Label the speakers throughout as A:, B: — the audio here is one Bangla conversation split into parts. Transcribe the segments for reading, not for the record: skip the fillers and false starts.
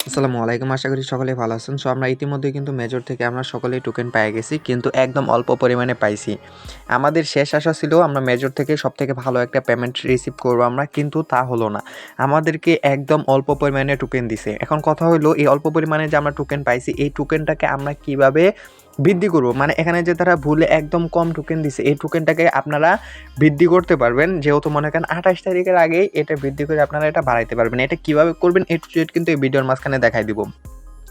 A: আসসালামু আলাইকুম। আশা করি সকলেই ভালো আছেন। সো আমরা ইতিমধ্যেই কিন্তু মেজর থেকে আমরা সকলেই টোকেন পেয়ে গেছি, কিন্তু একদম অল্প পরিমাণে পাইছি। আমাদের শেষ আশা ছিল আমরা মেজর থেকে সবথেকে ভালো একটা পেমেন্ট রিসিভ করবো আমরা, কিন্তু তা হলো না। আমাদেরকে একদম অল্প পরিমাণে টোকেন দিছে। এখন কথা হলো, এই অল্প পরিমাণে যে আমরা টোকেন পাইছি, এই টোকেনটাকে আমরা কিভাবে বৃদ্ধি করব? মানে এখানে যে তারা ভুলে একদম কম টোকেন দিছে, এই টোকেনটাকে আপনারা বৃদ্ধি করতে পারবেন। যেহেতু মনে করেন 28 তারিখের আগেই এটা বৃদ্ধি করে আপনারা এটা বাড়াইতে পারবেন। এটা কিভাবে করবেন A to Z কিন্তু এই ভিডিওর মাঝখানে দেখাই দিব।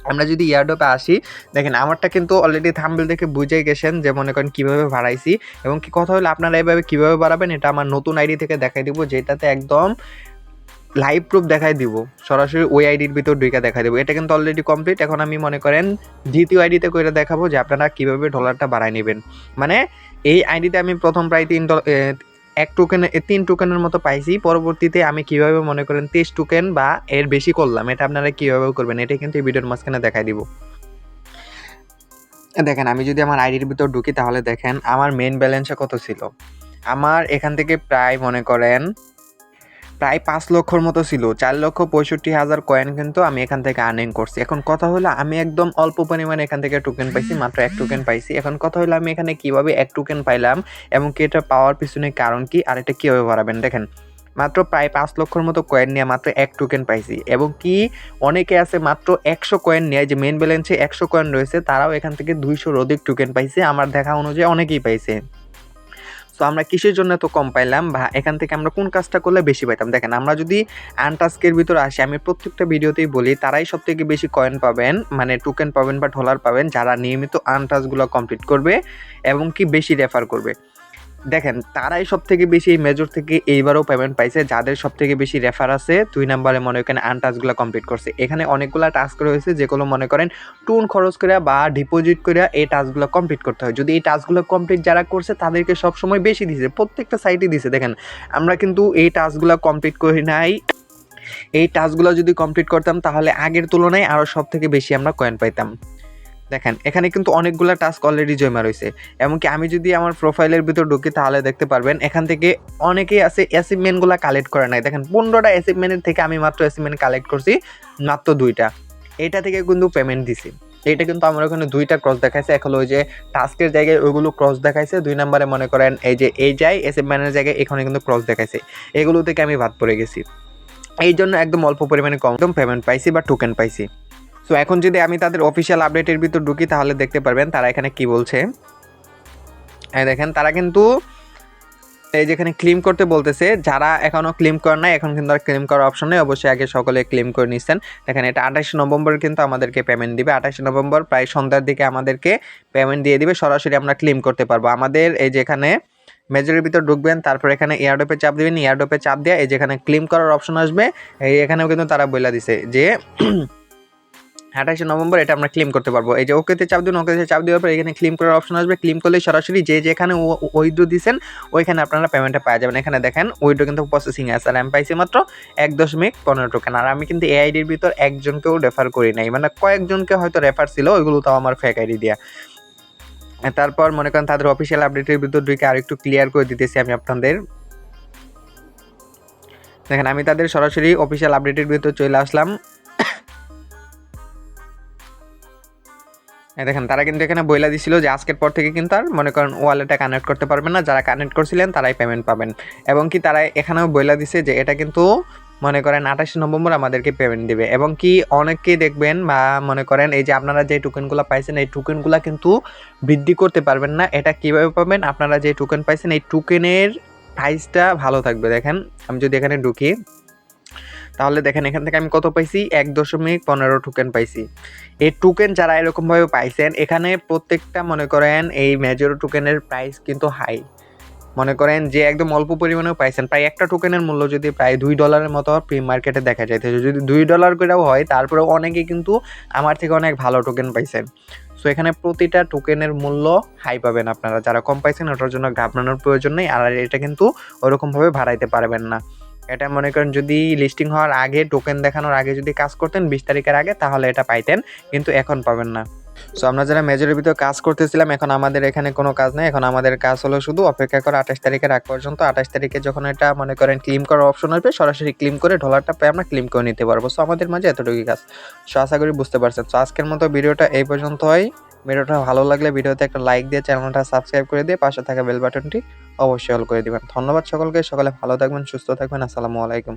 A: আমরা যদি এয়ারড্রপে আসি, দেখেন আমারটা কিন্তু অলরেডি থাম্বনেল দেখে বুঝেই গেছেন যে মনে করেন কীভাবে বাড়াইছি, এবং কি কথা হলো আপনারা এভাবে কীভাবে বাড়াবেন এটা আমার নতুন আইডি থেকে দেখাই দিব, যেটাতে একদম লাইভ প্রুফ দেখাই দিব। সরাসরি ওই আইডির ভিতর ঢুকে দেখাই দেবো। এটা কিন্তু অলরেডি কমপ্লিট। এখন আমি মনে করেন দ্বিতীয় আইডিতে করে দেখাবো যে আপনারা কীভাবে ডলারটা বাড়ায় নেবেন। মানে এই আইডিতে আমি প্রথম প্রায় 3 টোকেনের মতো পাইছি। পরবর্তীতে আমি কিভাবে মনে করেন 23 টোকেন বা এর বেশি করলাম, এটা আপনারা কীভাবে করবেন এটা কিন্তু এই ভিডিওর মাঝখানে দেখাই দিব। দেখেন আমি যদি আমার আইডির ভিতর ঢুকি, তাহলে দেখেন আমার মেইন ব্যালেন্সে কত ছিল। আমার এখান থেকে প্রায় মনে করেন প্রায় 5 লক্ষর মতো ছিল। 4,65,000 কয়েন কিন্তু আমি এখান থেকে আর্নিং করছি। এখন কথা হলো, আমি একদম অল্প পরিমাণে এখান থেকে টোকেন পাইছি, মাত্র 1 টোকেন পাইছি। এখন কথা হলো, আমি এখানে কিভাবে 1 টোকেন পাইলাম এবং কি এটা পাওয়ার পিছনে কারণ কি, আর এটা কীভাবে বাড়াবেন। দেখেন মাত্র প্রায় 5 লক্ষর মতো কয়েন নিয়ে মাত্র 1 টোকেন পাইছি, এবং কি অনেকে আছে মাত্র 100 কয়েন নিয়ে, যে মেইন ব্যালেন্সে 100 কয়েন রয়েছে, তারাও এখান থেকে 200-র অধিক টোকেন পাইছে। আমার দেখা অনুযায়ী অনেকেই পাইছে। সো আমরা কিসের জন্য এত কম পাইলাম, বা এখান থেকে আমরা কোন কাজটা করলে বেশি পাইতাম। দেখেন আমরা যদি আনটাস্কের ভিতরে আসি, আমি প্রত্যেকটা ভিডিওতেই বলি তারাই সবথেকে বেশি কয়েন পাবেন, মানে টোকেন পাবেন বা ডলার পাবেন, যারা নিয়মিত আনটাস্কগুলো কমপ্লিট করবে এবং কি বেশি রেফার করবে। দেখেন তারাই সবথেকে বেশি এই মেজর থেকে এইবারও পেমেন্ট পাইছে, যাদের সবথেকে বেশি রেফার আছে। 2 নম্বরে মনে করেন আনটাস্কগুলো কমপ্লিট করছে। এখানে অনেকগুলো টাস্ক রয়েছে, যেগুলো মনে করেন টুন খরচ করে বা ডিপোজিট করে এই টাস্কগুলো কমপ্লিট করতে হয়। যদি এই টাস্কগুলো কমপ্লিট যারা করছে, তাদেরকে সবসময় বেশি দিছে, প্রত্যেকটা সাইটে দিছে। দেখেন আমরা কিন্তু এই টাস্কগুলো কমপ্লিট করি নাই। এই টাস্কগুলো যদি কমপ্লিট করতাম, তাহলে আগের তুলনায় আরও সবথেকে বেশি আমরা কয়েন পাইতাম। দেখেন এখানে কিন্তু অনেকগুলো টাস্ক অলরেডি জমা রয়েছে। এমনকি আমি যদি আমার প্রোফাইলের ভিতর ঢুকি, তাহলে দেখতে পারবেন এখান থেকে অনেকেই আছে অ্যাচিভমেন্টগুলো কালেক্ট করে নাই। দেখেন 15টা অ্যাচিভমেন্টের থেকে আমি মাত্র অ্যাচিভমেন্ট কালেক্ট করছি মাত্র 2টা। এটা থেকে কিন্তু পেমেন্ট দিছি। এটা কিন্তু আমার ওখানে 2টা ক্রস দেখাইছে। এখন ওই যে টাস্কের জায়গায় ওইগুলো ক্রস দেখাইছে। 2 নম্বরে মনে করেন এই যে এই যায় অ্যাচিভমেন্টের জায়গায়, এখানে কিন্তু ক্রস দেখাইছে। এগুলো থেকে আমি বাদ পড়ে গেছি। এই জন্য একদম অল্প পরিমাণে কম পেমেন্ট পাইছি বা টোকেন পাইছি। সো এখন যদি আমি তাদের অফিসিয়াল আপডেটের ভিতর ঢুকি, তাহলে দেখতে পারবেন তারা এখানে কি বলছে। দেখেন তারা কিন্তু এই যেখানে ক্লেম করতে বলতেছে, যারা এখনও ক্লেম করেন নাই, এখন কিন্তু আর ক্লেম করার অপশন নেই। অবশ্যই আগে সকলে ক্লেম করে নিচ্ছেন। দেখেন এটা 28 নভেম্বর কিন্তু আমাদেরকে পেমেন্ট দিবে। 28 নভেম্বর প্রায় সন্ধ্যার দিকে আমাদেরকে পেমেন্ট দিয়ে দিবে। সরাসরি আমরা ক্লেম করতে পারবো। আমাদের এই যেখানে মেজরের ভিতর ঢুকবেন, তারপর এখানে এয়ারড্রপে চাপ দিবেন। এয়ারড্রপে চাপ দিয়ে এই যেখানে ক্লেম করার অপশন আসবে, এখানেও কিন্তু তারা বলে দিছে যে 28 নভেম্বর এটা আমরা ক্লেম করতে পারবো। এই যে ওকেতে চাপ দিন, ওকেতে চাপ দেওয়ার পর এখানে ক্লেম করার অপশন আসবে। ক্লেম করলে সরাসরি যেখানে উইথড্র দিয়েছেন ওইখানে আপনারা পেমেন্টটা পাওয়া যাবেন। এখানে দেখেন উইথড্র কিন্তু প্রসেসিং আছে, আর আমি পাইছি মাত্র 1.15 টোকেন। আর আমি কিন্তু এই আইডির ভিতর একজনকেও রেফার করি নাই, মানে কয়েকজনকে হয়তো রেফার ছিল, ওইগুলো তো আমার ফেক আইডি দেওয়া। তারপর মনে করেন তাদের অফিসিয়াল আপডেটের ভিতর ঢুকে আরেকটু ক্লিয়ার করে দিতেছি আমি আপনাদের। দেখেন আমি তাদের সরাসরি অফিসিয়াল আপডেটের ভিতর চলে আসলাম। দেখেন তারা কিন্তু এখানে বইলা দিছিল যে আজকের পর থেকে কিন্তু আর মনে করেন ওয়ালেটে কানেক্ট করতে পারবেন না, যারা কানেক্ট করছিলেন তারাই পেমেন্ট পাবেন। এবং কি তারা এখানেও বইলা দিছে যে এটা কিন্তু মনে করেন 28 নভেম্বর আমাদেরকে পেমেন্ট দিবে। এবং কি অনেকেই দেখবেন বা মনে করেন এই যে আপনারা যে টোকেনগুলো পাইছেন, এই টোকেনগুলো কিন্তু বৃদ্ধি করতে পারবেন না। এটা কিভাবে পাবেন, আপনারা যে টোকেন পাইছেন এই টোকেনের প্রাইসটা ভালো থাকবে। দেখেন আমি যদি এখানে ঢুকি, তাহলে দেখেন এখান থেকে আমি কত পাইছি, 1.15 টোকেন পাইছি। এই টোকেন যারা এরকমভাবে পাইছেন, এখানে প্রত্যেকটা মনে করেন এই মেজর টোকেনের প্রাইস কিন্তু হাই। মনে করেন যে একদম অল্প পরিমাণেও পাইছেন, প্রায় একটা টোকেনের মূল্য যদি প্রায় $2 মতো প্রি মার্কেটে দেখা যাইতেছে। যদি $2 করেও হয়, তারপরেও অনেকে কিন্তু আমার থেকে অনেক ভালো টোকেন পাইছেন। সো এখানে প্রতিটা টোকেনের মূল্য হাই পাবেন আপনারা। যারা কম পাইছেন ওটার জন্য ঘাবড়ানোর প্রয়োজন নেই। আর এটা কিন্তু ওরকমভাবে বাড়াইতে পারবেন না। এটা মনে করেন যদি লিস্টিং হওয়ার আগে, টোকেন দেখানোর আগে যদি কাজ করতেন 20 তারিখের আগে, তাহলে এটা পাইতেন, কিন্তু এখন পাবেন না। সো আমরা যারা মেজরের ভিতর কাজ করতেছিলাম, এখন আমাদের এখানে কোনো কাজ নাই। এখন আমাদের কাজ হলো শুধু অপেক্ষা করা 28 তারিখের আগ পর্যন্ত। 28 তারিখে যখন এটা মনে করেন ক্লেম করার অপশন আসবে, সরাসরি ক্লেম করে ডলারটা পেয়ে আমরা ক্লেম করে নিতে পারবো। সো আমাদের মাঝে এতটুকুই কাজ। সো আশা করি বুঝতে পারছেন। সো আজকের মতো ভিডিওটা এই পর্যন্তই। ভিডিওটা ভালো লাগলে ভিডিওতে একটা লাইক দিয়ে চ্যানেলটা সাবস্ক্রাইব করে দিয়ে পাশে থাকা বেল বাটনটি অবশ্যই অল করে দিবেন। ধন্যবাদ সকলকে। সকলে ভালো থাকবেন, সুস্থ থাকবেন। আসসালামু আলাইকুম।